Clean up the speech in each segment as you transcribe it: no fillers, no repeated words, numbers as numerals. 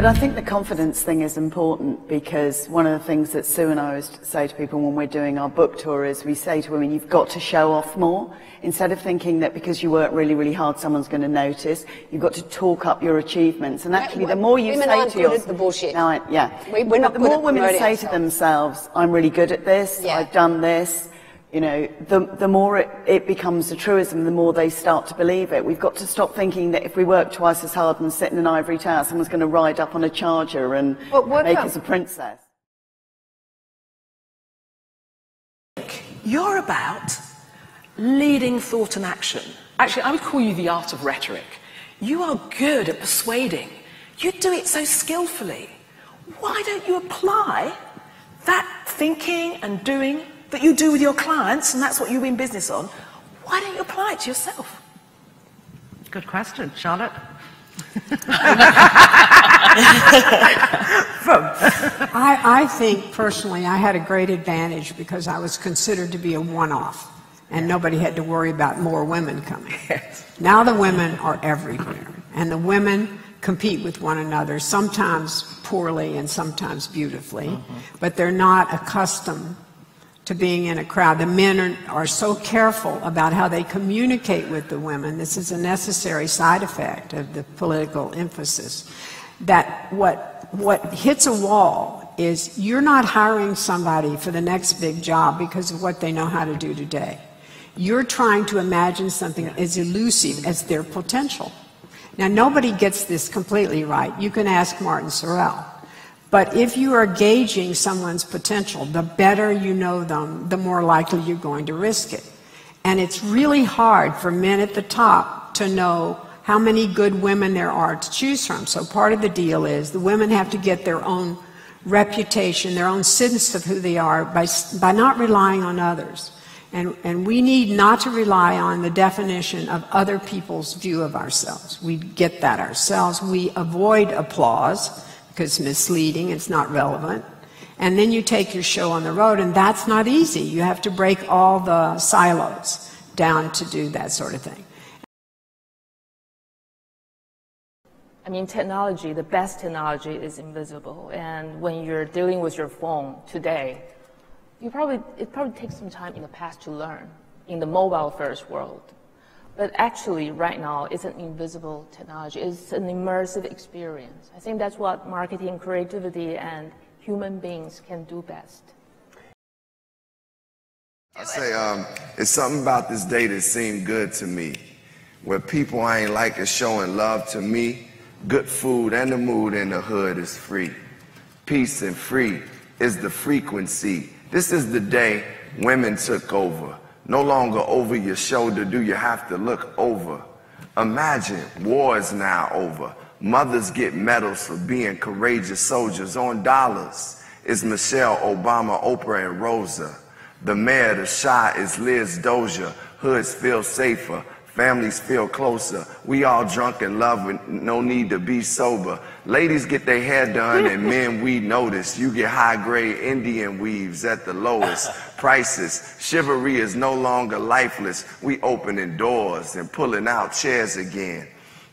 I think the confidence thing is important, because one of the things that Sue and I always say to people when we're doing our book tour is we say to women, you've got to show off more. Instead of thinking that because you work really, really hard, someone's going to notice, you've got to talk up your achievements. And actually, the more you say to yourself, the bullshit. We're not the more women say to themselves, I'm really good at this, I've done this, you know, the more it becomes a truism, the more they start to believe it. We've got to stop thinking that if we work twice as hard and sit in an ivory tower, someone's going to ride up on a charger and make us a princess. You're about leading thought and action. Actually, I would call you the art of rhetoric. You are good at persuading. You do it so skillfully. Why don't you apply that thinking and doing that you do with your clients, and that's what you win business on? Why don't you apply it to yourself? Good question, Charlotte. I think personally I had a great advantage because I was considered to be a one-off, and nobody had to worry about more women coming. Now the women are everywhere, and the women compete with one another, sometimes poorly and sometimes beautifully, but they're not accustomed to being in a crowd. The men are so careful about how they communicate with the women. This is a necessary side effect of the political emphasis. That what hits a wall is you're not hiring somebody for the next big job because of what they know how to do today. You're trying to imagine something as elusive as their potential. Now, nobody gets this completely right. You can ask Martin Sorrell. But if you are gauging someone's potential, the better you know them, the more likely you're going to risk it. And it's really hard for men at the top to know how many good women there are to choose from. So part of the deal is the women have to get their own reputation, their own sense of who they are by not relying on others. And we need not to rely on the definition of other people's view of ourselves. We get that ourselves. We avoid applause, because it's misleading, it's not relevant. And then you take your show on the road, and that's not easy. You have to break all the silos down to do that sort of thing. I mean, technology, the best technology is invisible. And when you're dealing with your phone today, it probably takes some time in the past to learn in the mobile-first world. But actually, right now, it's an invisible technology. It's an immersive experience. I think that's what marketing, creativity, and human beings can do best. I say, it's something about this day that seemed good to me, where people I ain't like is showing love to me. Good food and the mood in the hood is free. Peace and free is the frequency. This is the day women took over. No longer over your shoulder do you have to look over. Imagine war is now over. Mothers get medals for being courageous soldiers. On dollars is Michelle Obama, Oprah, and Rosa. The mayor of the Shah is Liz Dozier. Hoods feel safer. Families feel closer. We all drunk in love with no need to be sober. Ladies get their hair done, and men, we notice. You get high-grade Indian weaves at the lowest prices. Chivalry is no longer lifeless. We opening doors and pulling out chairs again.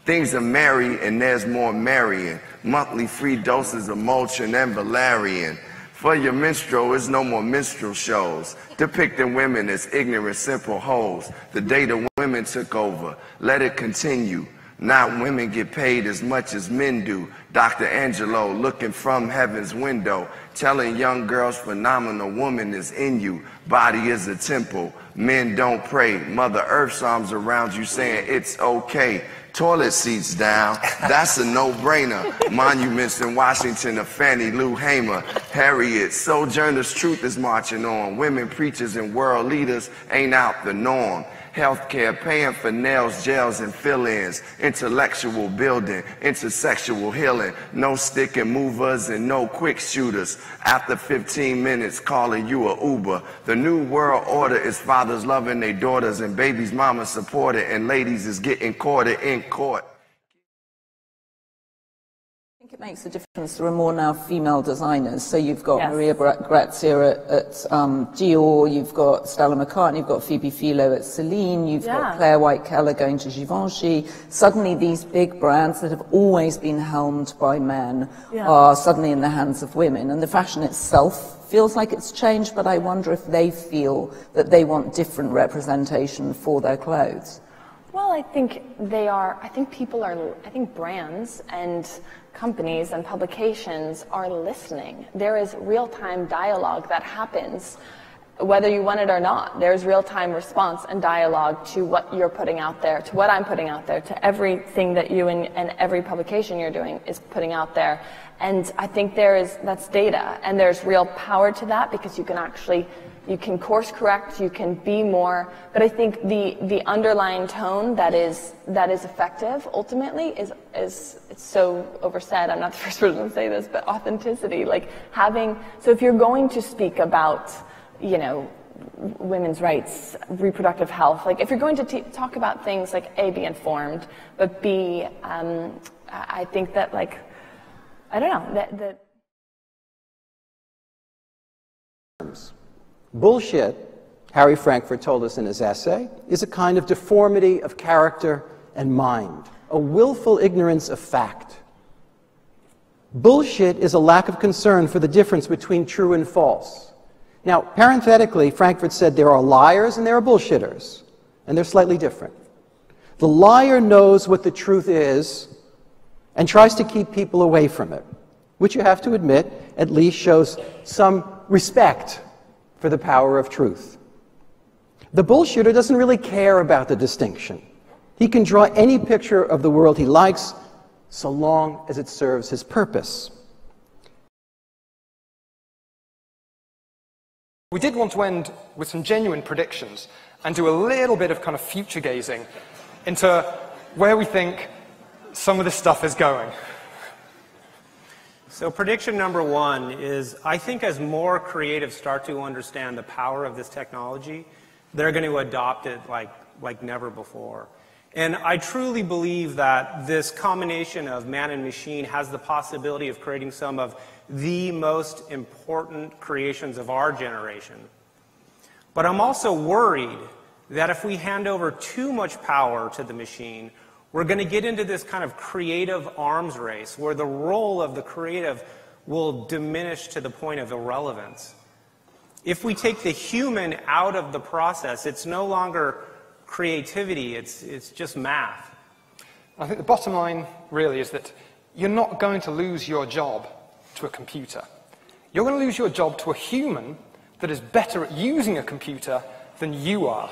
Things are merry, and there's more marrying. Monthly free doses of Motrin and Valerian. For your minstrel, it's no more minstrel shows, depicting women as ignorant, simple hoes. The day the women took over, let it continue. Now women get paid as much as men do. Dr. Angelo looking from heaven's window, telling young girls phenomenal woman is in you. Body is a temple, men don't pray. Mother Earth's arms around you saying it's okay. Toilet seats down, that's a no-brainer. Monuments in Washington of Fannie Lou Hamer. Harriet, Sojourner's Truth is marching on. Women preachers and world leaders ain't out the norm. Healthcare, paying for nails, gels, and fill-ins. Intellectual building, intersexual healing. No stick and movers and no quick shooters. After 15 minutes, calling you a Uber. The new world order is fathers loving their daughters and babies' mamas supported, and ladies is getting courted in court. I think it makes a difference. There are more now female designers. So you've got Yes. Maria Grazia at Dior, you've got Stella McCartney, you've got Phoebe Philo at Celine, you've got Claire White-Keller going to Givenchy. Suddenly these big brands that have always been helmed by men are suddenly in the hands of women. And the fashion itself feels like it's changed, but I wonder if they feel that they want different representation for their clothes. Well, I think they are, I think people are, I think brands and companies and publications are listening. There is real-time dialogue that happens, whether you want it or not. There's real-time response and dialogue to what you're putting out there, to what I'm putting out there, to everything that you and every publication you're doing is putting out there. And I think that's data, and there's real power to that because you can actually, you can course correct, you can be more, but I think the underlying tone that is effective ultimately is it's so oversaid. I'm not the first person to say this, but authenticity, like having, so if you're going to speak about, you know, women's rights, reproductive health, like if you're going to talk about things like A, be informed, but B, I think that like, I don't know, that bullshit, Harry Frankfurt told us in his essay, is a kind of deformity of character and mind, a willful ignorance of fact. Bullshit is a lack of concern for the difference between true and false. Now, parenthetically, Frankfurt said there are liars and there are bullshitters, and they're slightly different. The liar knows what the truth is and tries to keep people away from it, which you have to admit at least shows some respect for the power of truth. The bullshitter doesn't really care about the distinction. He can draw any picture of the world he likes so long as it serves his purpose. We did want to end with some genuine predictions and do a little bit of kind of future gazing into where we think some of this stuff is going. So prediction number one is, I think as more creatives start to understand the power of this technology, they're going to adopt it like never before. And I truly believe that this combination of man and machine has the possibility of creating some of the most important creations of our generation. But I'm also worried that if we hand over too much power to the machine, we're going to get into this kind of creative arms race where the role of the creative will diminish to the point of irrelevance. If we take the human out of the process, it's no longer creativity, it's just math. I think the bottom line really is that you're not going to lose your job to a computer. You're going to lose your job to a human that is better at using a computer than you are.